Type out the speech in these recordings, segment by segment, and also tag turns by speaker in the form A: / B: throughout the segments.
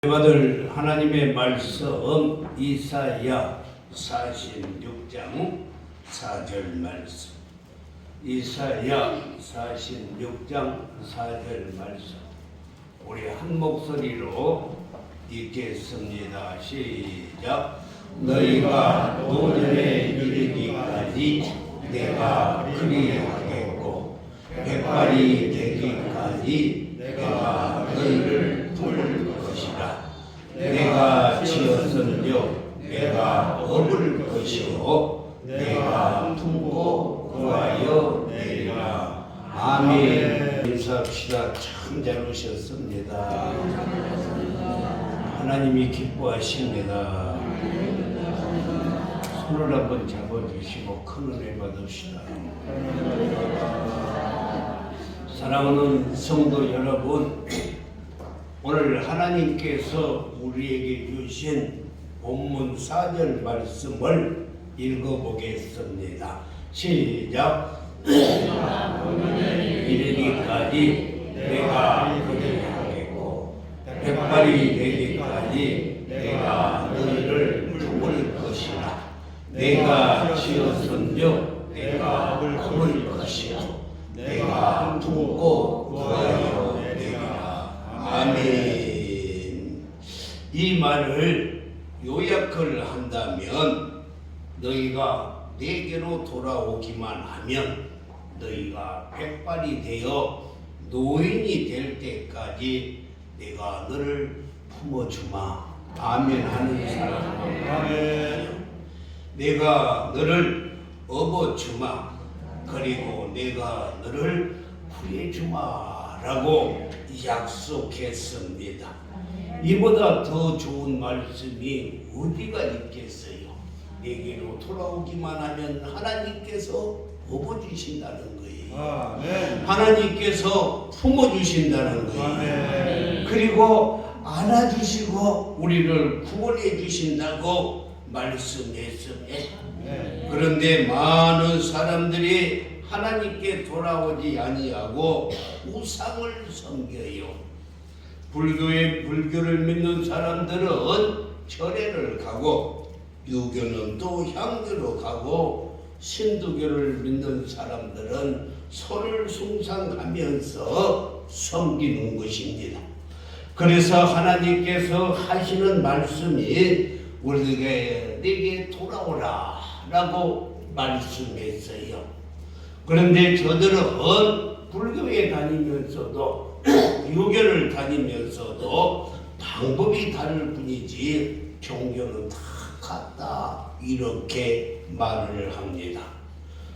A: 받을 하나님의 말씀 이사야 46장 4절 말씀. 이사야 46장 4절 말씀. 우리 한 목소리로 읽겠습니다. 시작. 너희가 노년에 이르기까지 내가 그리하겠고 백발이 되기까지 내가 너희를 풀 것이라. 내가 지었은즉 내가 업을 것이요 내가 두고 구하여 내리라. 아멘. 인사합시다. 참 잘 오셨습니다. 하나님이 기뻐하십니다. 손을 한번 잡아주시고 큰 은혜 받읍시다. 사랑하는 성도 여러분, 오늘 하나님께서 우리에게 주신 본문 4절 말씀을 읽어보겠습니다. 시작. 이르기까지 내가 그들을 하겠고 백발이 되기까지 내가 너희를 품을 것이라. 내가 지었은즉 내가 품을 것이요 내가 두고 구하여 내리라. 아멘. 이 말을 요약을 한다면 너희가 내게로 돌아오기만 하면 너희가 백발이 되어 노인이 될 때까지 내가 너를 품어주마. 아멘 하는 사람. 아멘. 내가 너를 업어주마. 그리고 내가 너를 구해주마 라고 약속했습니다. 이보다 더 좋은 말씀이 어디가 있겠어요? 내게로 돌아오기만 하면 하나님께서 업어주신다는 거예요. 아멘. 하나님께서 품어주신다는 거예요. 아멘. 그리고 안아주시고 우리를 구원해 주신다고 말씀했습니다. 그런데 많은 사람들이 하나님께 돌아오지 아니하고 우상을 섬겨요. 불교를 믿는 사람들은 절에를 가고, 유교는 또 향교로 가고, 신두교를 믿는 사람들은 소를 숭상하면서 섬기는 것입니다. 그래서 하나님께서 하시는 말씀이 우리에게 내게 돌아오라 라고 말씀했어요. 그런데 저들은 불교에 다니면서도 유교를 다니면서도 방법이 다를 뿐이지 종교는 다 같다 이렇게 말을 합니다.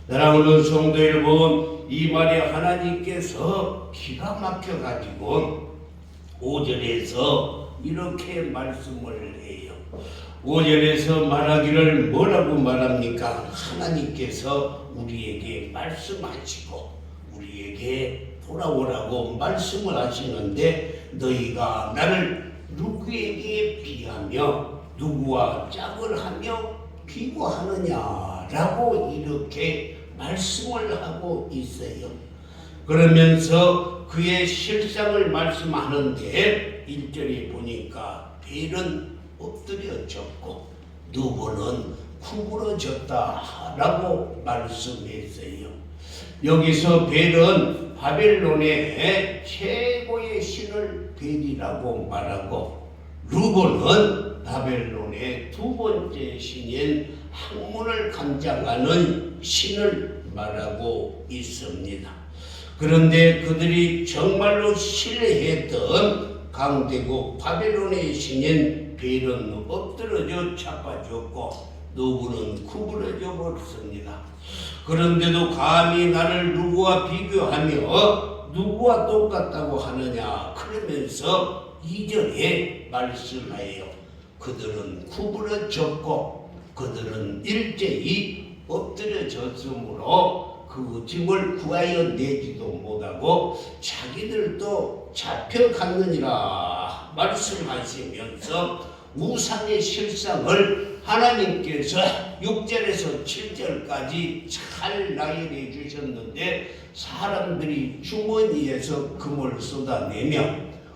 A: 사랑하는 성도 여러분, 이 말에 하나님께서 기가 막혀 가지고 5절에서 이렇게 말씀을 해요. 5절에서 말하기를 뭐라고 말합니까? 하나님께서 우리에게 말씀하시고 우리에게 돌아오라고 말씀을 하시는데, 너희가 나를 누구에게 비하며 누구와 짝을 하며 비교하느냐라고 이렇게 말씀을 하고 있어요. 그러면서 그의 실상을 말씀하는데 1절에 보니까 벨은 엎드려졌고 누구는 구부러졌다라고 말씀했어요. 여기서 벨은 바벨론의 최고의 신을 벨이라고 말하고, 누구는 바벨론의 두 번째 신인 학문을 감장하는 신을 말하고 있습니다. 그런데 그들이 정말로 신뢰했던 강대국 바벨론의 신인 벨은 엎드러져 자빠졌고 누구는 구부러져 버렸습니다. 그런데도 감히 나를 누구와 비교하며 누구와 똑같다고 하느냐 그러면서 2절에 말씀하여 그들은 구부러졌고 그들은 일제히 엎드려졌으므로 그 짐을 구하여 내지도 못하고 자기들도 잡혀갔느니라 말씀하시면서 우상의 실상을 하나님께서 6절에서 7절까지 잘 나열해 주셨는데, 사람들이 주머니에서 금을 쏟아내며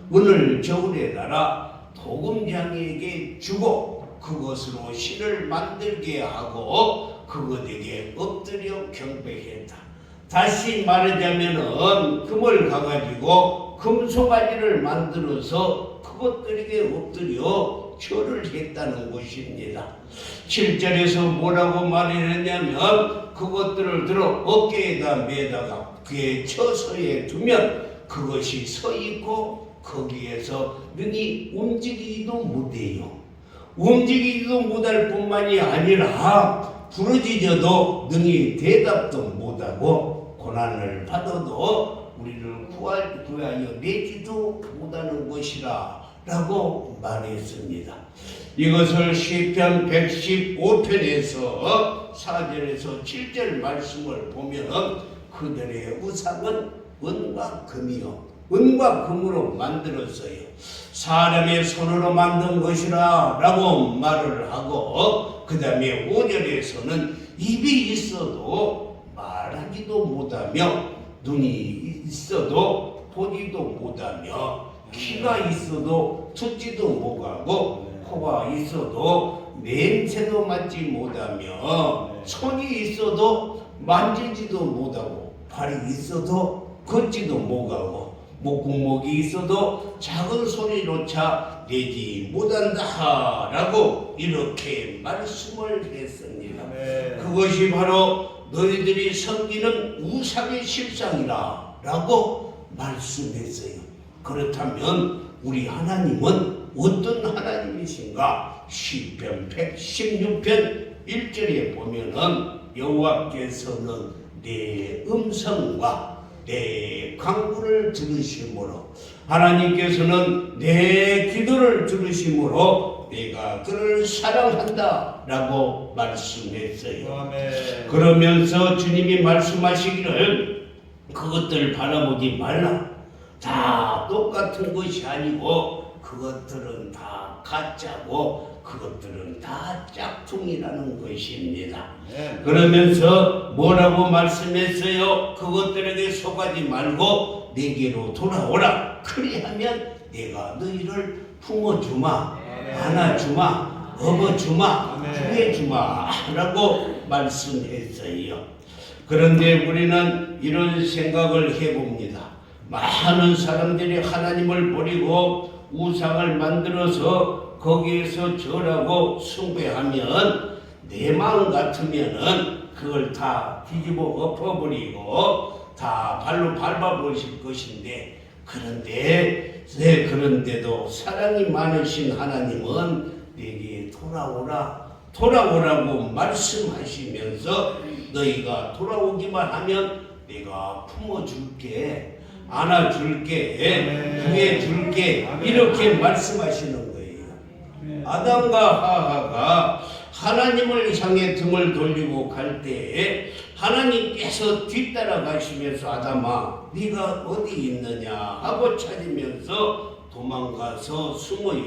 A: 오늘 겨울에 날아 도금장에게 주고 그것으로 신을 만들게 하고 그것에게 엎드려 경배했다. 다시 말하자면은 금을 가가지고 금송아지를 만들어서 그것들에게 엎드려 절을 했다는 것입니다. 7절에서 뭐라고 말했냐면 그것들을 들어 어깨에다 매다가 그의 처소에 두면 그것이 서 있고 거기에서 능히 움직이지도 못해요. 움직이지도 못할 뿐만이 아니라 부르짖어도 능히 대답도 못하고 고난을 받아도 우리를 구하여 내지도 못하는 것이라 라고 말했습니다. 이것을 시편 115편에서 4절에서 7절 말씀을 보면 그들의 우상은 은과 금이요 은과 금으로 만들었어요. 사람의 손으로 만든 것이라 라고 말을 하고 그 다음에 5절에서는 입이 있어도 말하지도 못하며 눈이 있어도 보지도 못하며 귀가 있어도 듣지도 못하고 코가 있어도 냄새도 맡지 못하며 손이 있어도 만지지도 못하고 발이 있어도 걷지도 못하고 목구멍이 있어도 작은 소리로차 내지 못한다 라고 이렇게 말씀을 했습니다. 그것이 바로 너희들이 섬기는 우상의 실상이라 라고 말씀했어요. 그렇다면 우리 하나님은 어떤 하나님이신가? 시편 116편 1절에 보면은 여호와께서는 내 음성과 내 간구를 들으심으로 하나님께서는 내 기도를 들으심으로 내가 그를 사랑한다 라고 말씀했어요. 아멘. 그러면서 주님이 말씀하시기를 그것들을 바라보지 말라. 다 똑같은 것이 아니고 그것들은 다 가짜고 그것들은 다 짝퉁이라는 것입니다. 그러면서 뭐라고 말씀했어요? 그것들에게 속하지 말고 내게로 돌아오라. 그리하면 내가 너희를 품어주마, 안아주마, 업어주마, 구해주마 라고 말씀했어요. 그런데 우리는 이런 생각을 해봅니다. 많은 사람들이 하나님을 버리고 우상을 만들어서 거기에서 절하고 숭배하면 내 마음 같으면은 그걸 다 뒤집어 엎어버리고 다 발로 밟아버릴 것인데 그런데도 사랑이 많으신 하나님은 내게 돌아오라고 말씀하시면서 너희가 돌아오기만 하면 내가 품어줄게, 안아줄게, 구해줄게 이렇게 말씀하시는 거예요. 아담과 하와가 하나님을 향해 등을 돌리고 갈 때에 하나님께서 뒤따라 가시면서 아담아 네가 어디 있느냐 하고 찾으면서 도망가서 숨어요.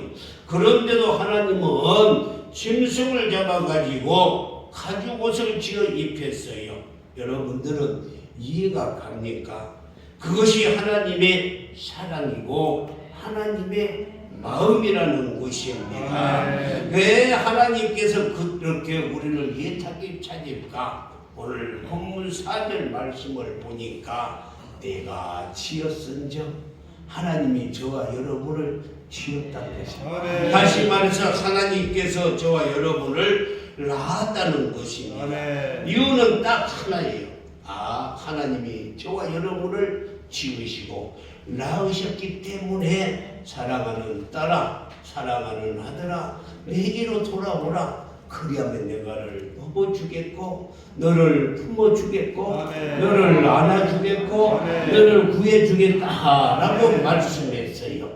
A: 그런데도 하나님은 짐승을 잡아가지고 가죽옷을 지어 입혔어요. 여러분들은 이해가 갑니까? 그것이 하나님의 사랑이고 하나님의 마음이라는 것입니다. 왜 하나님께서 그렇게 우리를 예탁에 찾을까? 오늘 본문 4절 말씀을 보니까 내가 지었은즉 하나님이 저와 여러분을 지었다는 것입니다. 다시 말해서 하나님께서 저와 여러분을 낳았다는 것입니다. 이유는 딱 하나예요. 하나님이 저와 여러분을 지으시고 낳으셨기 때문에 사랑하는 딸아, 사랑하는 아들아, 내게로 돌아오라. 그리하면 내가 너를 업어주겠고 너를 품어주겠고 너를 안아주겠고 너를 구해주겠다라고 말씀했어요.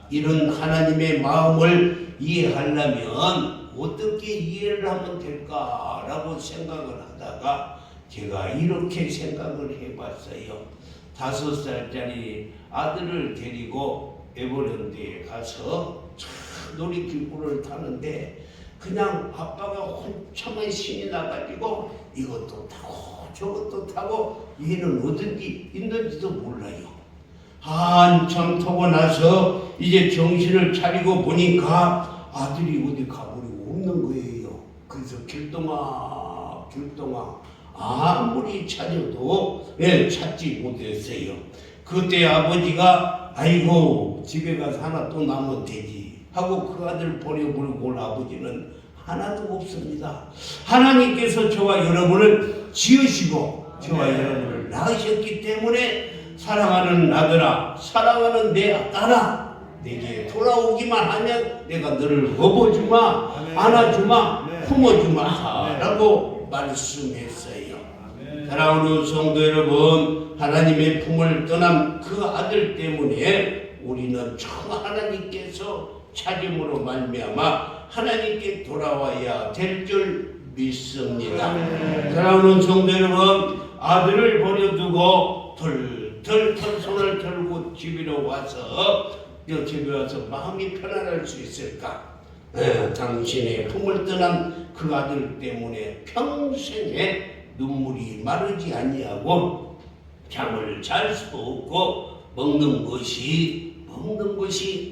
A: 이런 하나님의 마음을 이해하려면 어떻게 이해를 하면 될까라고 생각을 하다가 제가 이렇게 생각을 해봤어요. 5살짜리 아들을 데리고 에버랜드에 가서 놀이기구를 타는데 그냥 아빠가 혼자만 신이 나가지고 이것도 타고 저것도 타고 얘는 어딘지 있는지도 몰라요. 한참 타고 나서 이제 정신을 차리고 보니까 아들이 어디 가버리고 없는 거예요. 그래서 길동아 아무리 찾아도 찾지 못했어요. 그때 아버지가 아이고 집에 가서 하나 또 낳으면 되지 하고 그 아들 버려버리고 올 아버지는 하나도 없습니다. 하나님께서 저와 여러분을 지으시고 저와 여러분을 낳으셨기 때문에 사랑하는 아들아, 사랑하는 내 딸아, 내게 돌아오기만 하면 내가 너를 업어주마, 안아주마, 품어주마 라고 말씀했어요. 사랑하는 성도 여러분, 하나님의 품을 떠난 그 아들 때문에 우리는 참 하나님께서 찾음으로 말미암아 하나님께 돌아와야 될 줄 믿습니다. 사랑하는 성도 여러분, 아들을 버려두고 털 손을 들고 집으로 와서 마음이 편안할 수 있을까? 당신의 품을 떠난 그 아들 때문에 평생에 눈물이 마르지 아니하고 잠을 잘 수 없고 먹는 것이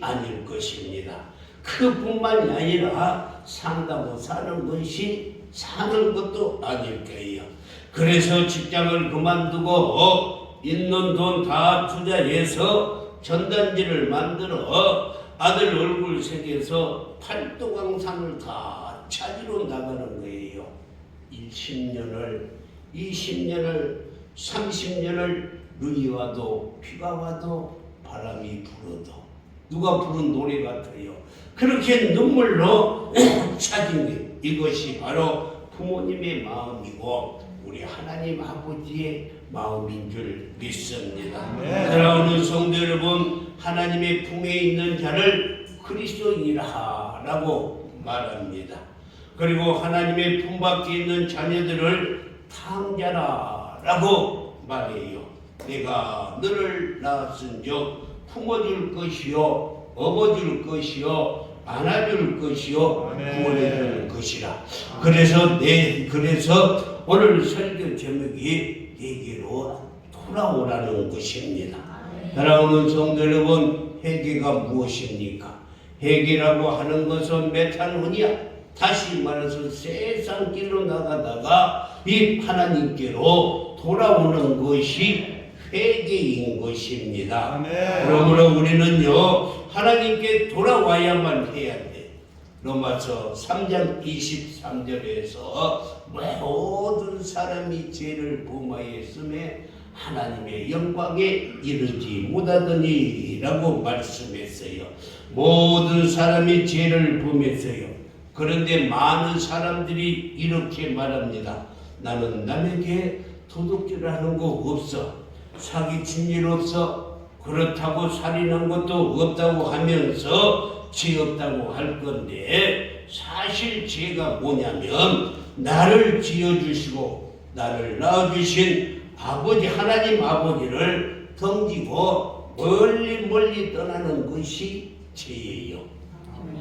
A: 아닐 것입니다. 그뿐만이 아니라 산다고 사는 것이 사는 것도 아닐 거예요. 그래서 직장을 그만두고 있는 돈 다 투자해서 전단지를 만들어 아들 얼굴 새겨서 팔도강산을 다 찾으러 나가는 거예요. 10년을, 20년을, 30년을 눈이 와도 비가 와도 바람이 불어도 누가 부른 노래 같아요. 그렇게 눈물로 찾은 게 이것이 바로 부모님의 마음이고 우리 하나님 아버지의 마음인 줄 믿습니다. 사랑하는 성도 여러분, 하나님의 품에 있는 자를 그리스도인이라 라고 말합니다. 그리고 하나님의 품 밖에 있는 자녀들을 탕자라 라고 말해요. 내가 너를 낳았은즉 품어줄 것이요, 업어줄 것이요, 안아줄 것이요, 구원해줄 것이라. 그래서 오늘 설교 제목이 내게로 돌아오라는 것입니다. 사랑하는 성도 여러분, 회개가 무엇입니까? 회개라고 하는 것은 메타노니아, 다시 말해서 세상 길로 나가다가 이 하나님께로 돌아오는 것이 회개인 것입니다. 그러므로 우리는요, 하나님께 돌아와야만 해야 돼. 로마서 3장 23절에서 모든 사람이 죄를 범하였음에 하나님의 영광에 이르지 못하더니 라고 말씀했어요. 모든 사람이 죄를 범했어요. 그런데 많은 사람들이 이렇게 말합니다. 나는 남에게 도둑질하는 거 없어. 사기친 일 없어. 그렇다고 살인한 것도 없다고 하면서 죄 없다고 할 건데 사실 죄가 뭐냐면 나를 지어주시고 나를 낳아주신 아버지 하나님 아버지를 덩기고 멀리 떠나는 것이 죄예요.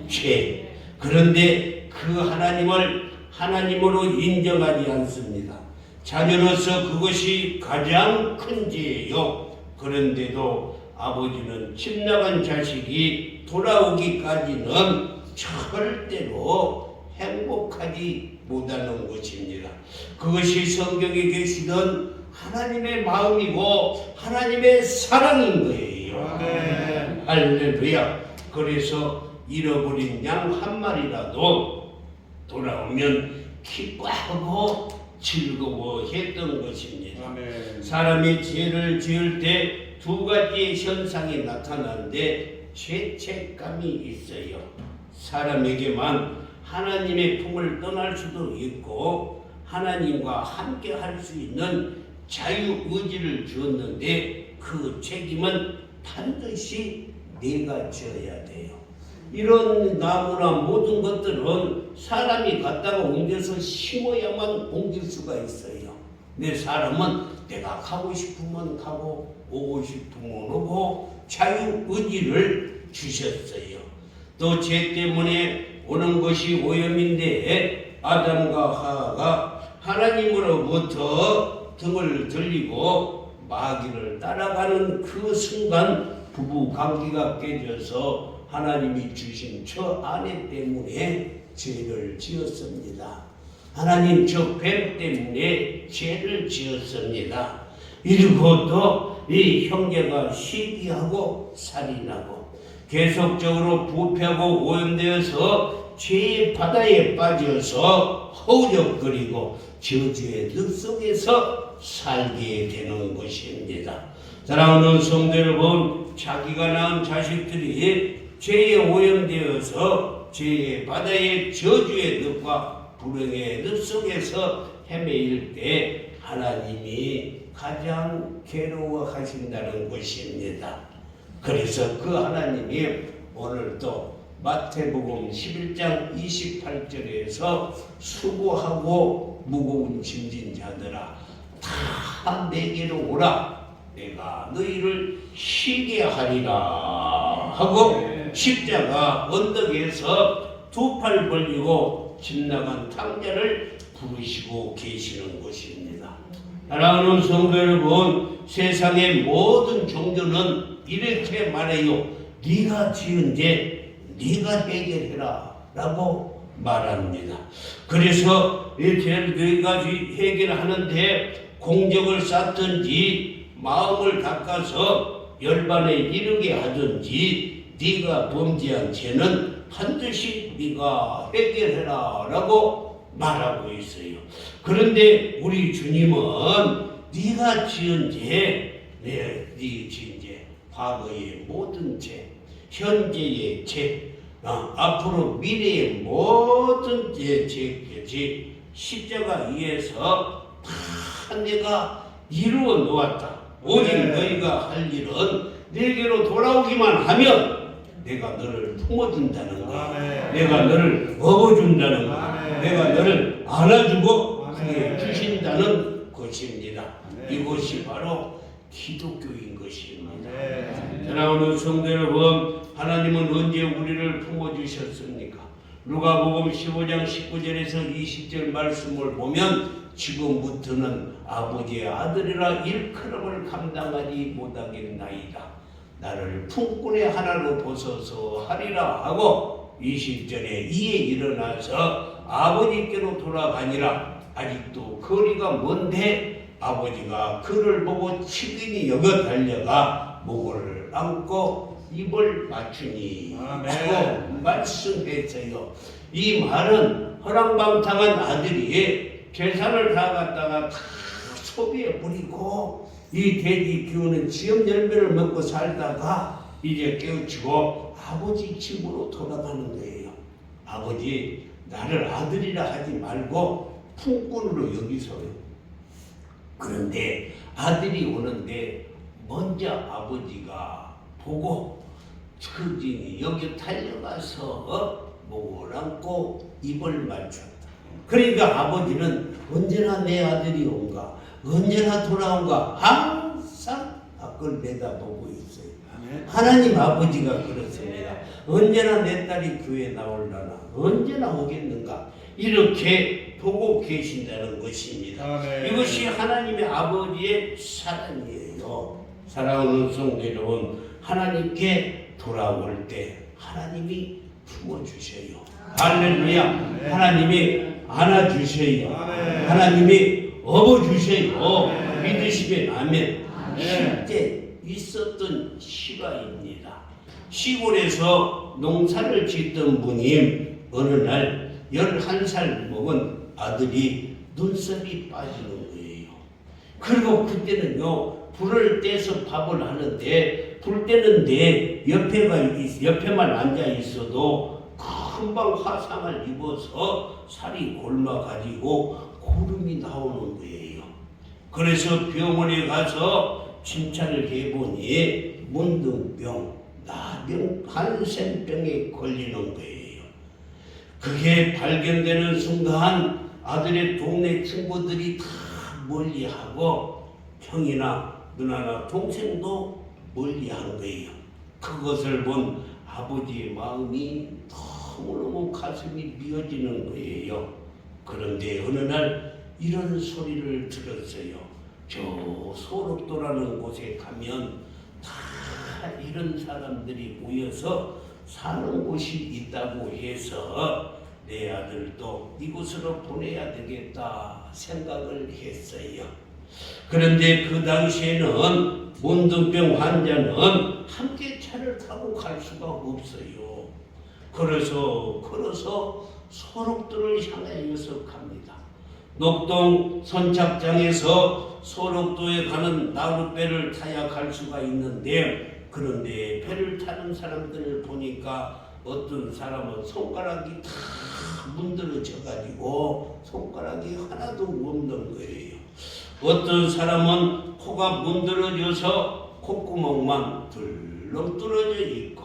A: 죄. 그런데 그 하나님을 하나님으로 인정하지 않습니다. 자녀로서 그것이 가장 큰 죄예요. 그런데도 아버지는 집 나간 자식이 돌아오기까지는 절대로 행복하지 못하는 것입니다. 그것이 성경에 계시던 하나님의 마음이고 하나님의 사랑인 거예요. 할렐루야. 그래서 잃어버린 양 한 마리라도 돌아오면 기뻐하고 즐거워했던 것입니다. 사람이 죄를 지을 때 두 가지의 현상이 나타나는데 죄책감이 있어요. 사람에게만 하나님의 품을 떠날 수도 있고 하나님과 함께 할 수 있는 자유의지를 주었는데 그 책임은 반드시 내가 져야 돼요. 이런 나무나 모든 것들은 사람이 갖다가 옮겨서 심어야만 옮길 수가 있어요. 내 사람은 내가 가고 싶으면 가고 오고 싶으면 오고 자유의지를 주셨어요. 또 죄 때문에 오는 것이 오염인데 아담과 하와가 하나님으로부터 등을 돌리고 마귀를 따라가는 그 순간 부부 관계가 깨져서 하나님이 주신 저 아내 때문에 죄를 지었습니다. 하나님 저 뱀 때문에 죄를 지었습니다. 이러고 또 이 형제가 시기하고 살인하고 계속적으로 부패하고 오염되어서 죄의 바다에 빠져서 허우적거리고 저주의 늪속에서 살게 되는 것입니다. 사랑하는 성도 여러분, 자기가 낳은 자식들이 죄에 오염되어서 죄의 바다의 저주의 늪과 불행의 늪속에서 헤매일 때 하나님이 가장 괴로워하신다는 것입니다. 그래서 그 하나님이 오늘 또 마태복음 11장 28절에서 수고하고 무거운 짐진 자들아 다 내게로 오라 내가 너희를 쉬게 하리라 하고 십자가 언덕에서 두 팔 벌리고 집 나간 탕자를 부르시고 계시는 것입니다. 사랑하는 성도 여러분, 세상의 모든 종교는 이렇게 말해요. 네가 지은 죄 네가 해결해라 라고 말합니다. 그래서 이 죄를 너희가 해결하는데 공적을 쌓든지 마음을 닦아서 열반에 이르게 하든지 네가 범죄한 죄는 반드시 네가 해결해라 라고 말하고 있어요. 그런데 우리 주님은 네가 지은 죄, 네 지은 죄, 과거의 모든 죄, 현재의 죄, 앞으로 미래의 모든 죄, 십자가 위에서 다 내가 이루어 놓았다. 오직 너희가 할 일은 내게로 돌아오기만 하면 내가 너를 품어준다는 거야. 내가 너를 업어준다는 거야. 내가 너를 안아주고 주신다는 것입니다. 이것이 바로 기독교인 것입니다. 사랑하는 성도 여러분, 하나님은 언제 우리를 품어주셨습니까? 누가복음 15장 19절에서 20절 말씀을 보면 지금부터는 아버지의 아들이라 일컬음을 감당하지 못하겠나이다. 나를 품꾼의 하나로 보소서 하리라 하고 20절에 이에 일어나서 아버지께로 돌아가니라. 아직도 거리가 먼데 아버지가 그를 보고 치근히 여겨 달려가 목을 안고 입을 맞추니 하고 말씀했어요. 이 말은 허랑방탕한 아들이 재산을 다 갖다가 다 소비해 버리고 이 돼지 기우는 지엄 열매를 먹고 살다가 이제 깨우치고 아버지 집으로 돌아가는 거예요. 아버지 나를 아들이라 하지 말고 품꾼으로 여기소요. 그런데 아들이 오는데 먼저 아버지가 보고 그진이 여기 달려가서 목을 안고 입을 맞췄다. 그러니까 아버지는 언제나 내 아들이 온가, 언제나 돌아온가 항상 앞을 내다보고 있어요. 하나님 아버지가 그렇습니다. 언제나 내 딸이 교회에 나올라나, 언제나 오겠는가 이렇게 보고 계신다는 것입니다. 이것이 하나님의 아버지의 사랑이에요. 사랑하는 성도 여러분, 하나님께 돌아올 때 하나님이 품어주셔요. 할렐루야. 하나님이 안아주셔요. 하나님이 업어주셔요. 믿으시면 아멘. 실제 있었던 시가입니다. 시골에서 농사를 짓던 분이 어느 날 11살 먹은 아들이 눈썹이 빠지는 거예요. 그리고 그때는요, 불을 떼서 밥을 하는데 불 떼는데 옆에만 앉아 있어도 금방 화상을 입어서 살이 곪아가지고 고름이 나오는 거예요. 그래서 병원에 가서 진찰을 해보니 문둥병, 나병, 한센병에 걸리는 거예요. 그게 발견되는 순간 아들의 동네 친구들이 다 멀리하고 형이나 누나나 동생도 멀리한 거예요. 그것을 본 아버지의 마음이 너무너무 가슴이 미어지는 거예요. 그런데 어느 날 이런 소리를 들었어요. 저 소록도라는 곳에 가면 다 이런 사람들이 모여서 사는 곳이 있다고 해서 내 아들도 이곳으로 보내야 되겠다 생각을 했어요. 그런데 그 당시에는 문둥병 환자는 함께 차를 타고 갈 수가 없어요. 그래서 걸어서 소록도를 향하여서 갑니다. 녹동 선착장에서 소록도에 가는 나룻배를 타야 갈 수가 있는데, 그런데 배를 타는 사람들을 보니까 어떤 사람은 손가락이 다 문드러져 가지고 손가락이 하나도 없는 거예요. 어떤 사람은 코가 문드러져서 콧구멍만 덜렁 뚫어져 있고,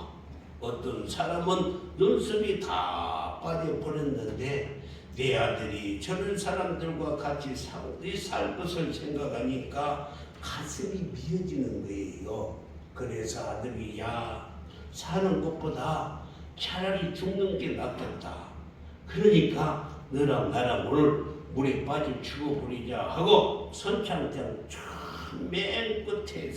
A: 어떤 사람은 눈썹이 다 빠져버렸는데 내 아들이 저런 사람들과 같이 살 것을 생각하니까 가슴이 미어지는 거예요. 그래서 아들이 야, 사는 것보다 차라리 죽는 게 낫겠다. 그러니까 너랑 나랑 오늘 물에 빠져 죽어버리자 하고 선창장 맨 끝에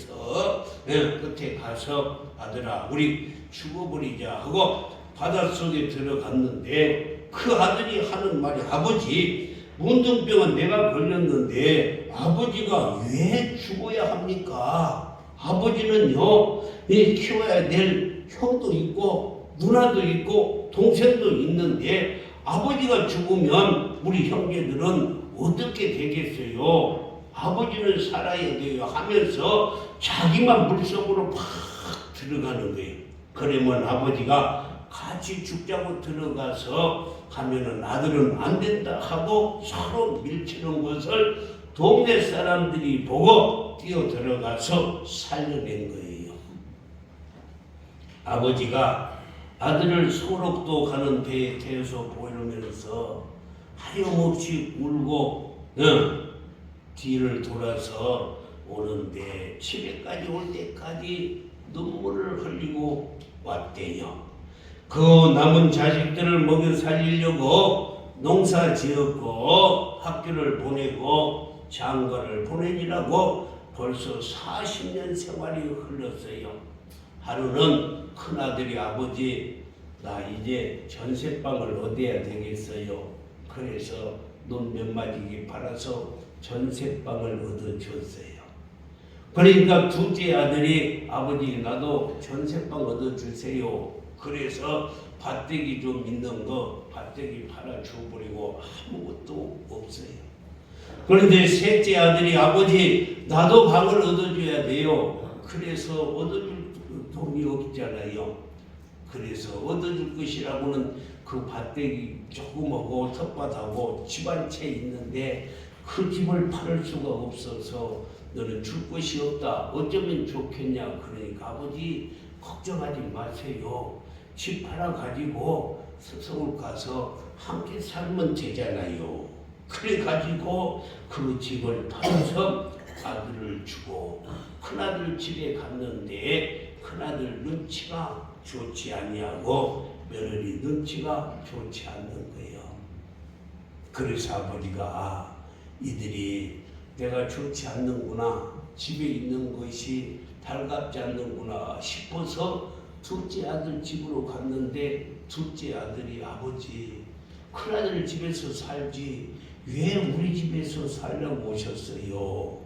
A: 가서 아들아 우리 죽어버리자 하고 바닷속에 들어갔는데, 그 아들이 하는 말이 아버지 문둥병은 내가 걸렸는데 아버지가 왜 죽어야 합니까? 아버지는요 키워야 될 형도 있고 누나도 있고 동생도 있는데 아버지가 죽으면 우리 형제들은 어떻게 되겠어요? 아버지는 살아야 돼요 하면서 자기만 물속으로 팍 들어가는 거예요. 그러면 아버지가 같이 죽자고 들어가서 하면은 아들은 안 된다 하고 서로 밀치는 것을 동네 사람들이 보고 뛰어 들어가서 살려낸 거예요. 아버지가 아들을 소록도 가는 배에 태워서 보이면서 하염없이 울고 뒤를 돌아서 오는데 집에까지 올 때까지 눈물을 흘리고 왔대요. 그 남은 자식들을 먹여 살리려고 농사 지었고 학교를 보내고 장가를 보내니라고 벌써 40년 생활이 흘렀어요. 하루는 큰아들이 아버지 나 이제 전세방을 얻어야 되겠어요. 그래서 눈 몇 마디기 팔아서 전세방을 얻어줬어요. 그러니까 둘째 아들이 아버지 나도 전세방 얻어주세요. 그래서 밭대기 좀 있는 거 밭대기 팔아 줘버리고 아무것도 없어요. 그런데 셋째 아들이 아버지 나도 방을 얻어줘야 돼요. 그래서 얻어줄 돈이 없잖아요. 그래서 얻어줄 것이라고는 그 밭대기 조그마하고 텃밭하고 집 한 채 있는데 그 집을 팔을 수가 없어서 너는 줄 것이 없다. 어쩌면 좋겠냐. 그러니까 아버지 걱정하지 마세요. 집 팔아 가지고 서울 가서 함께 살면 되잖아요. 그래 가지고 그 집을 팔아서 아들을 주고 큰아들 집에 갔는데 큰아들 눈치가 좋지 아니하고 며느리 눈치가 좋지 않는 거예요. 그래서 아버지가 이들이 내가 좋지 않는구나, 집에 있는 것이 달갑지 않는구나 싶어서 둘째 아들 집으로 갔는데 둘째 아들이 아버지 큰아들 집에서 살지 왜 우리 집에서 살려고 오셨어요?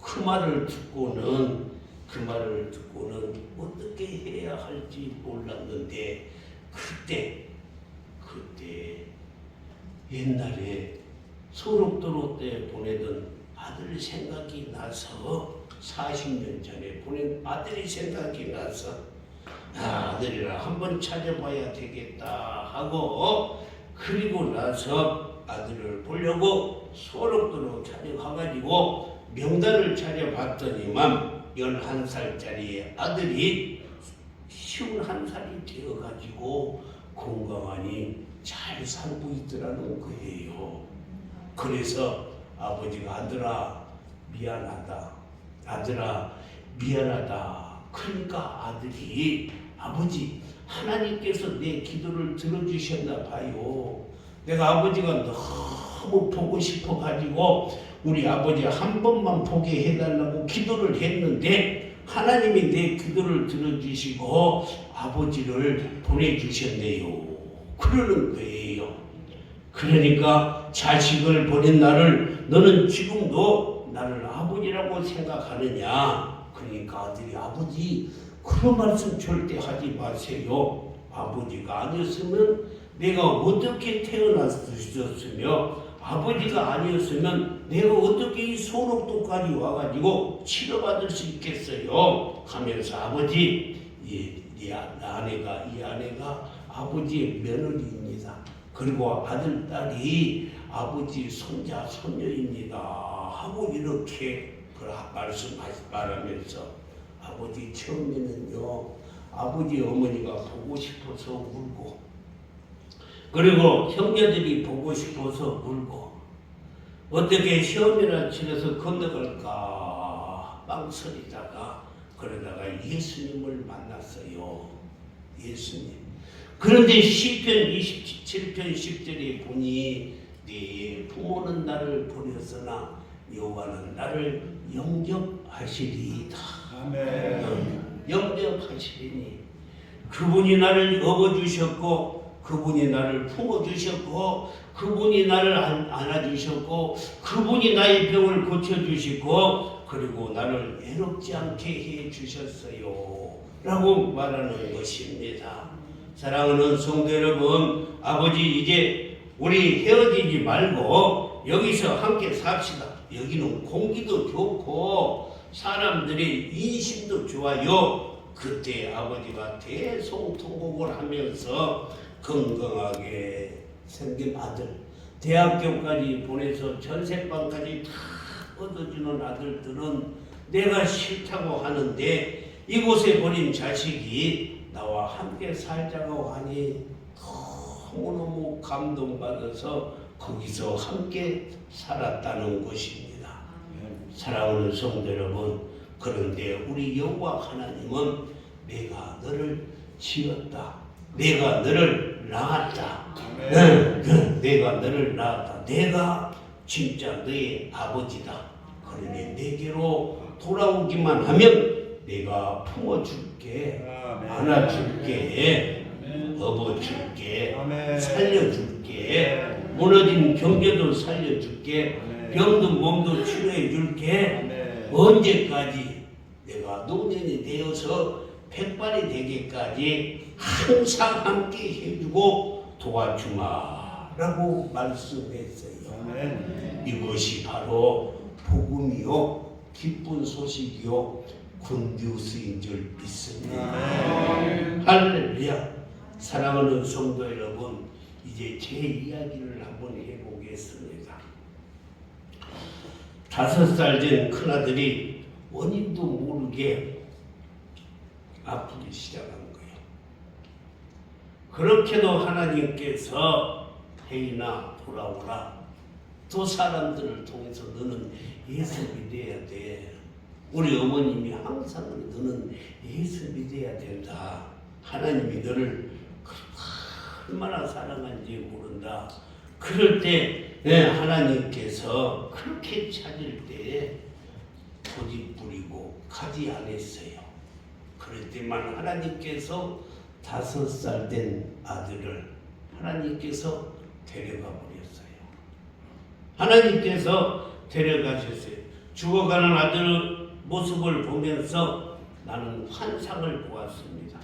A: 그 말을 듣고는 어떻게 해야 할지 몰랐는데 그때 옛날에 소록도로 때 보내던 아들 생각이 나서 40년 전에 보낸 아들이 생각이 나서 아들이라 한번 찾아봐야 되겠다 하고 그리고 나서 아들을 보려고 소록도로 찾아가가지고 명단을 찾아봤더니만 11살짜리 아들이 51살이 되어가지고 건강하니 잘 살고 있더라는 거예요. 그래서 아버지가 아들아 미안하다. 그러니까 아들이 아버지 하나님께서 내 기도를 들어주셨나 봐요. 내가 아버지가 너무 보고 싶어 가지고 우리 아버지 한 번만 보게 해달라고 기도를 했는데 하나님이 내 기도를 들어주시고 아버지를 보내주셨네요. 그러는 거예요. 그러니까 자식을 보낸 나를 너는 지금도 나를 아버지라고 생각하느냐. 그러니까 아들이 아버지 그런 말씀 절대 하지 마세요. 아버지가 아니었으면 내가 어떻게 태어났었으며 아버지가 아니었으면 내가 어떻게 이 소록도까지 와가지고 치료받을 수 있겠어요 하면서 아버지 이 아내가 아버지의 며느리입니다. 그리고 아들 딸이 아버지 손자 손녀입니다 하고 이렇게 말하면서 아버지 처음에는요 아버지 어머니가 보고 싶어서 울고 그리고 형제들이 보고 싶어서 울고 어떻게 시험이나 치러서 건너갈까 망설이다가 그러다가 예수님을 만났어요. 예수님. 그런데 시편 27편 10절에 보니 네 부모는 나를 버렸으나 여호와는 나를 영접하시리이다.
B: 아멘.
A: 영접하시리니 그분이 나를 업어주셨고 그분이 나를 품어주셨고 그분이 나를 안아주셨고 그분이 나의 병을 고쳐주시고 그리고 나를 외롭지 않게 해주셨어요 라고 말하는 것입니다. 사랑하는 성도 여러분, 아버지 이제 우리 헤어지지 말고 여기서 함께 삽시다. 여기는 공기도 좋고 사람들이 인심도 좋아요. 그때 아버지가 대성통곡을 하면서 건강하게 생긴 아들, 대학교까지 보내서 전세방까지 다 얻어주는 아들들은 내가 싫다고 하는데 이곳에 버린 자식이 나와 함께 살자고 하니 너무너무 감동받아서 거기서 함께 살았다는 것입니다. 사랑하는 성도 여러분, 그런데 우리 여호와 하나님은 내가 너를 지었다. 내가 너를 낳았다. 내가 너를 낳았다. 내가 진짜 너의 아버지다. 그러니 내게로 돌아오기만 하면 내가 품어줄게, 안아줄게, 업어줄게, 살려줄게, 무너진 경제도 살려줄게, 병든 몸도 치료해줄게. 언제까지? 내가 노년이 되어서 백발이 되기까지 항상 함께 해주고 도와주마 라고 말씀했어요. 이것이 바로 복음이요 기쁜 소식이요 굿뉴스인 줄 믿습니다. 할렐루야. 사랑하는 성도 여러분, 이제 제 이야기를 한번 해보겠습니다. 5살 된 큰아들이 원인도 모르게 아프기 시작한 거예요. 그렇게도 하나님께서 혜인아 돌아오라. 또 사람들을 통해서 너는 예수 믿어야 돼. 우리 어머님이 항상 너는 예수 믿어야 된다. 하나님이 너를 얼마나 사랑한지 모른다. 그럴 때 하나님께서 그렇게 찾을 때 고집 부리고 가지 않았어요. 그럴 때만 하나님께서 5살 된 아들을 하나님께서 데려가 버렸어요. 하나님께서 데려가셨어요. 죽어가는 아들 모습을 보면서 나는 환상을 보았습니다.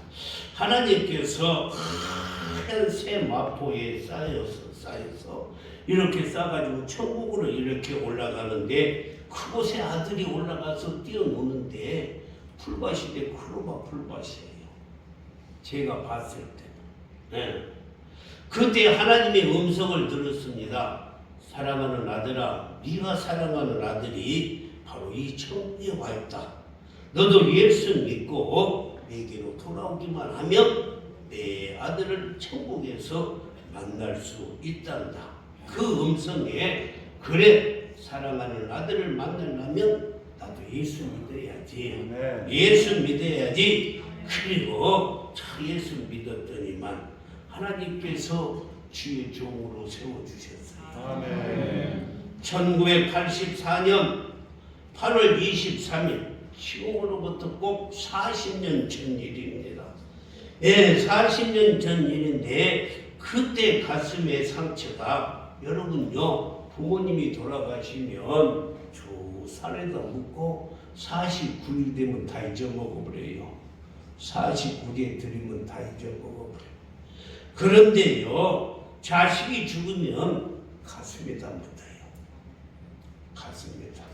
A: 하나님께서 큰 새 마포에 쌓여서 이렇게 쌓아가지고 천국으로 이렇게 올라가는데 그곳에 아들이 올라가서 뛰어노는데 풀밭인데 크로바 풀밭이에요. 제가 봤을 때. 그때 하나님의 음성을 들었습니다. 사랑하는 아들아, 네가 사랑하는 아들이 바로 이 천국에 와 있다. 너도 예수 믿고 내게로 돌아오기만 하면 내 아들을 천국에서 만날 수 있단다. 그 음성에 그래 사랑하는 아들을 만나려면 나도 예수 믿어야지. 예수 믿어야지. 그리고 예수 믿었더니만 하나님께서 주의 종으로 세워주셨어요.
B: 아멘.
A: 1984년 8월 23일 지금으로부터 꼭 40년 전 일입니다. 예, 40년 전 일인데 그때 가슴의 상처가 여러분요 부모님이 돌아가시면 저 산에다 묻고 49일 되면 다 잊어먹어버려요. 49일 들이면 다 잊어먹어버려요. 그런데요 자식이 죽으면 가슴에다 묻어요. 가슴에다.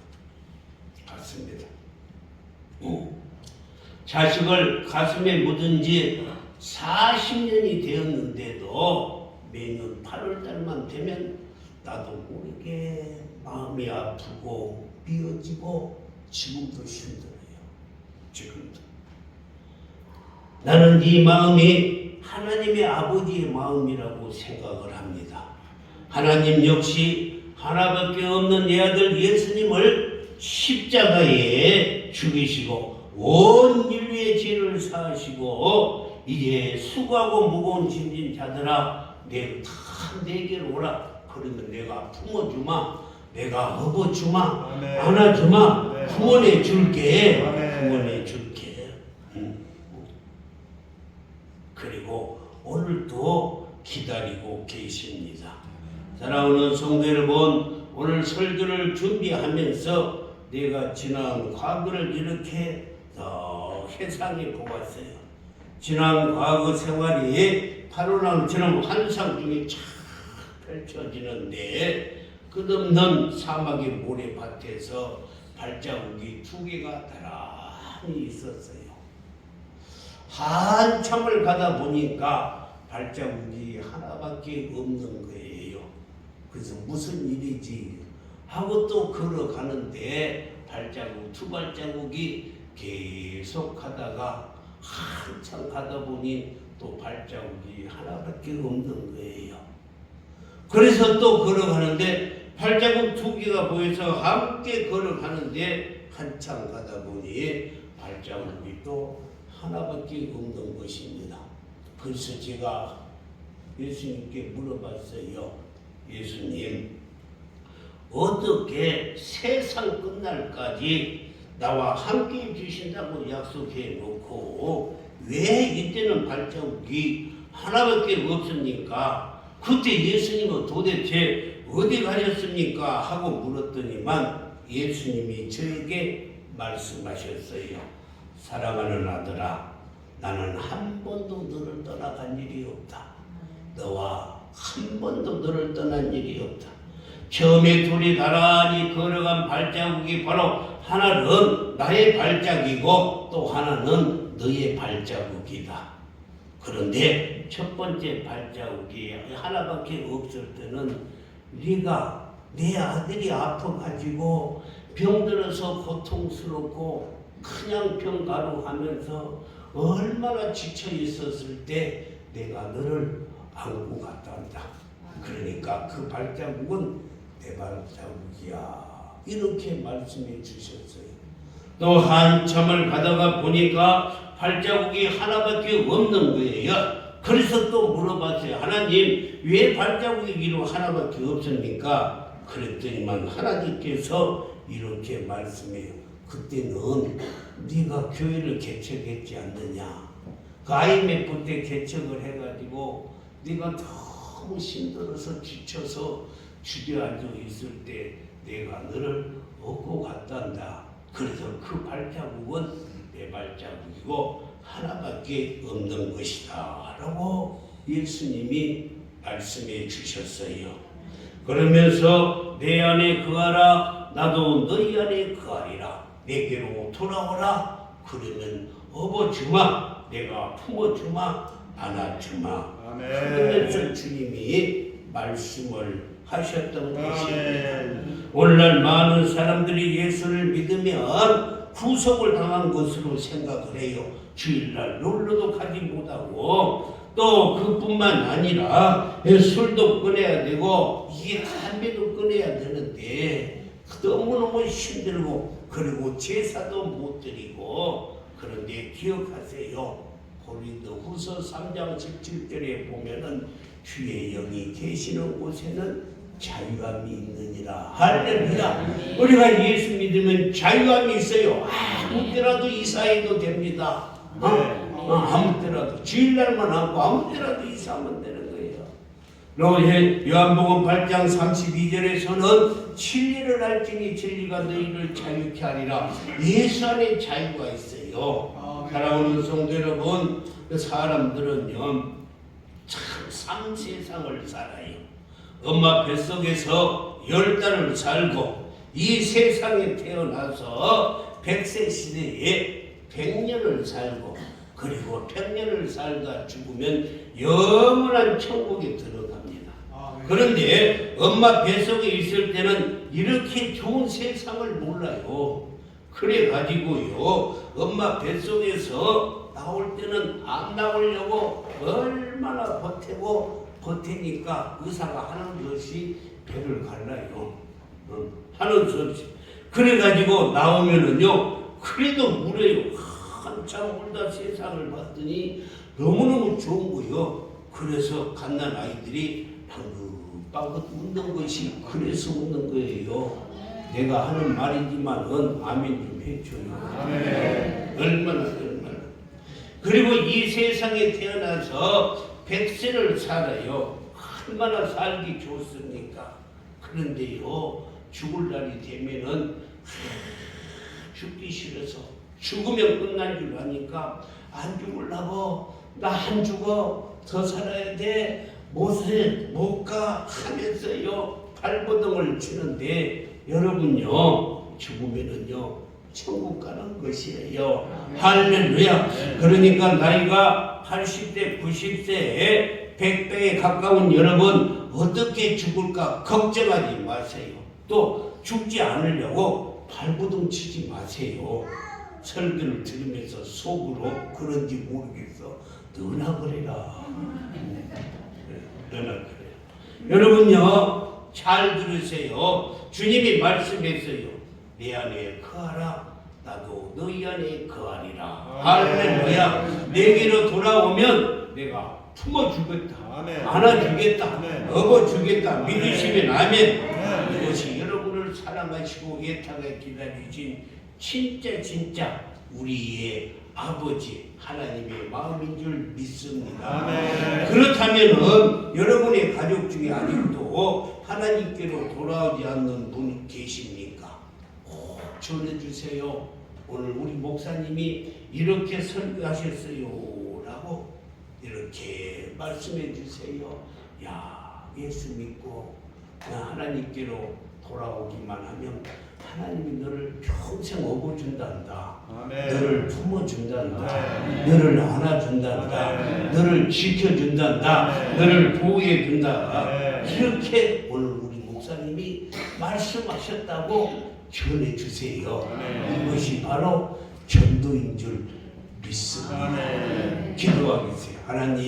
A: 자식을 가슴에 묻은 지 40년이 되었는데도 매년 8월달만 되면 나도 모르게 마음이 아프고 미어지고 지금도 힘들어요. 지금도. 나는 이 마음이 하나님의 아버지의 마음이라고 생각을 합니다. 하나님 역시 하나밖에 없는 내 아들 예수님을 십자가에 죽이시고 온 인류의 죄를 사하시고 이제 수고하고 무거운 짐진 자들아 내게로 오라. 그러면 내가 품어주마, 내가 업어주마,
B: 아멘.
A: 안아주마,
B: 아멘.
A: 구원해 줄게.
B: 아멘.
A: 구원해 줄게. 그리고 오늘도 기다리고 계십니다. 사랑하는 성도 여러분, 오늘 설교를 준비하면서 내가 지난 과거를 이렇게 회상해 보았어요. 지난 과거 생활이 파노라마처럼 환상 중에 쫙 펼쳐지는데 끝없는 사막의 모래밭에서 발자국이 2개가 나란히 있었어요. 한참을 가다 보니까 발자국이 하나밖에 없는 거예요. 그래서 무슨 일이지 하고 또 걸어가는데 발자국 2발자국이 계속 가다가 한참 가다 보니 또 발자국이 하나밖에 없는 거예요. 그래서 또 걸어가는데 발자국 2개가 보여서 함께 걸어가는데 한참 가다 보니 발자국이 또 하나밖에 없는 것입니다. 그래서 제가 예수님께 물어봤어요. 예수님, 어떻게 세상 끝날까지 나와 함께 해주신다고 약속해 놓고 왜 이때는 발자국이 하나밖에 없습니까? 그때 예수님은 도대체 어디 가셨습니까? 하고 물었더니만 예수님이 저에게 말씀하셨어요. 사랑하는 아들아, 나는 한 번도 너를 떠나간 일이 없다. 너와 한 번도 너를 떠난 일이 없다. 처음에 둘이 나란히 걸어간 발자국이 바로 하나는 나의 발자국이고 또 하나는 너의 발자국이다. 그런데 첫 번째 발자국이 하나밖에 없을 때는 네가 내 아들이 아파가지고 병들어서 고통스럽고 그냥 병가루 하면서 얼마나 지쳐 있었을 때 내가 너를 안고 갔다 한다. 그러니까 그 발자국은 내 발자국이야. 이렇게 말씀해 주셨어요. 또 한참을 가다가 보니까 발자국이 하나밖에 없는 거예요. 그래서 또 물어봤어요. 하나님, 왜 발자국이 위로 하나밖에 없습니까? 그랬더니만 하나님께서 이렇게 말씀해요. 그때는 네가 교회를 개척했지 않느냐. 그 IMF 때 개척을 해가지고 네가 너무 힘들어서 지쳐서 주저앉아 있을 때 내가 너를 업고 갔단다. 그래서 그 발자국은 내 발자국이고 하나밖에 없는 것이다 라고 예수님이 말씀해 주셨어요. 그러면서 내 안에 거하라, 나도 너희 안에 거하리라. 내게로 돌아오라. 그러면 업어주마, 내가 품어주마, 안아주마. 그러면서 주님이 말씀을 하셨던 것입니다. 오늘날 많은 사람들이 예수를 믿으면 구속을 당한 것으로 생각을 해요. 주일날 놀러도 가지 못하고 또 그뿐만 아니라 술도 끊어야 되고 이게 담배도 끊어야 되는데 너무너무 힘들고 그리고 제사도 못 드리고 그런데 기억하세요. 고린도후서 3장 17절에 보면은 주의 영이 계시는 곳에는 자유함이 있느니라. 할렐루야. 우리가 예수 믿으면 자유함이 있어요. 아무 때라도 이사해도 됩니다. 아무 때라도 주일날만 하고 아무 때라도 이사하면 되는 거예요. 요한복음 8장 32절에서는 진리를 알지니 진리가 너희를 자유케 하리라. 예수 안에 자유가 있어요. 사랑하는 성도 여러분, 사람들은요 참 세상을 살아요. 엄마 뱃속에서 10달을 살고 이 세상에 태어나서 100세 시대에 100년을 살고 그리고 100년을 살다 죽으면 영원한 천국에 들어갑니다. 그런데 엄마 뱃속에 있을 때는 이렇게 좋은 세상을 몰라요. 그래가지고요 엄마 뱃속에서 나올 때는 안 나오려고 얼마나 버티니까 의사가 하는 것이 배를 갈라요. 하는 수 없이. 그래가지고 나오면은요 그래도 울어요. 한참 울다 세상을 봤더니 너무너무 좋은 거예요. 그래서 갓난 아이들이 방긋방긋 웃는 것이 그래서 웃는 거예요. 내가 하는 말이지만은 아멘 좀 해줘요. 아멘. 얼마나. 그리고 이 세상에 태어나서 100세를 살아요. 얼마나 살기 좋습니까? 그런데요 죽을 날이 되면은 죽기 싫어서 죽으면 끝난 줄 아니까 안 죽으려고 나 안 죽어 더 살아야 돼 못 가 하면서요 발버둥을 치는데 여러분요 죽으면은요 천국 가는 것이에요. 할렐루야. 그러니까 나이가 80대 90세에 100배에 가까운 여러분 어떻게 죽을까 걱정하지 마세요. 또 죽지 않으려고 발버둥 치지 마세요. 설교를 들으면서 속으로 그런지 모르겠어 너나 그래라. 너나 그래. 여러분요 잘 들으세요. 주님이 말씀했어요. 내 안에 거하라 나도 너희 안에 거하리라. 할렐루야. 내게로 돌아오면 내가 품어주겠다. 안아주겠다. 업어주겠다. 믿으시면 아멘. 이것이 여러분을 사랑하시고 애타게 기다리신 진짜 우리의 아버지 하나님의 마음인 줄 믿습니다. 그렇다면 여러분의 가족 중에 아직도 하나님께로 돌아오지 않는 분 계십니까? 꼭 전해주세요. 오늘 우리 목사님이 이렇게 설교하셨어요 라고 이렇게 말씀해 주세요. 야 예수 믿고 하나님께로 돌아오기만 하면 하나님이 너를 평생 업어준단다. 너를 품어준단다. 너를 안아준단다. 너를 지켜준단다. 너를 보호해준다. 이렇게 오늘 우리 목사님이 말씀하셨다고 전해주세요. 이것이 바로 전도인 줄 믿습니다. 기도하겠어요. 하나님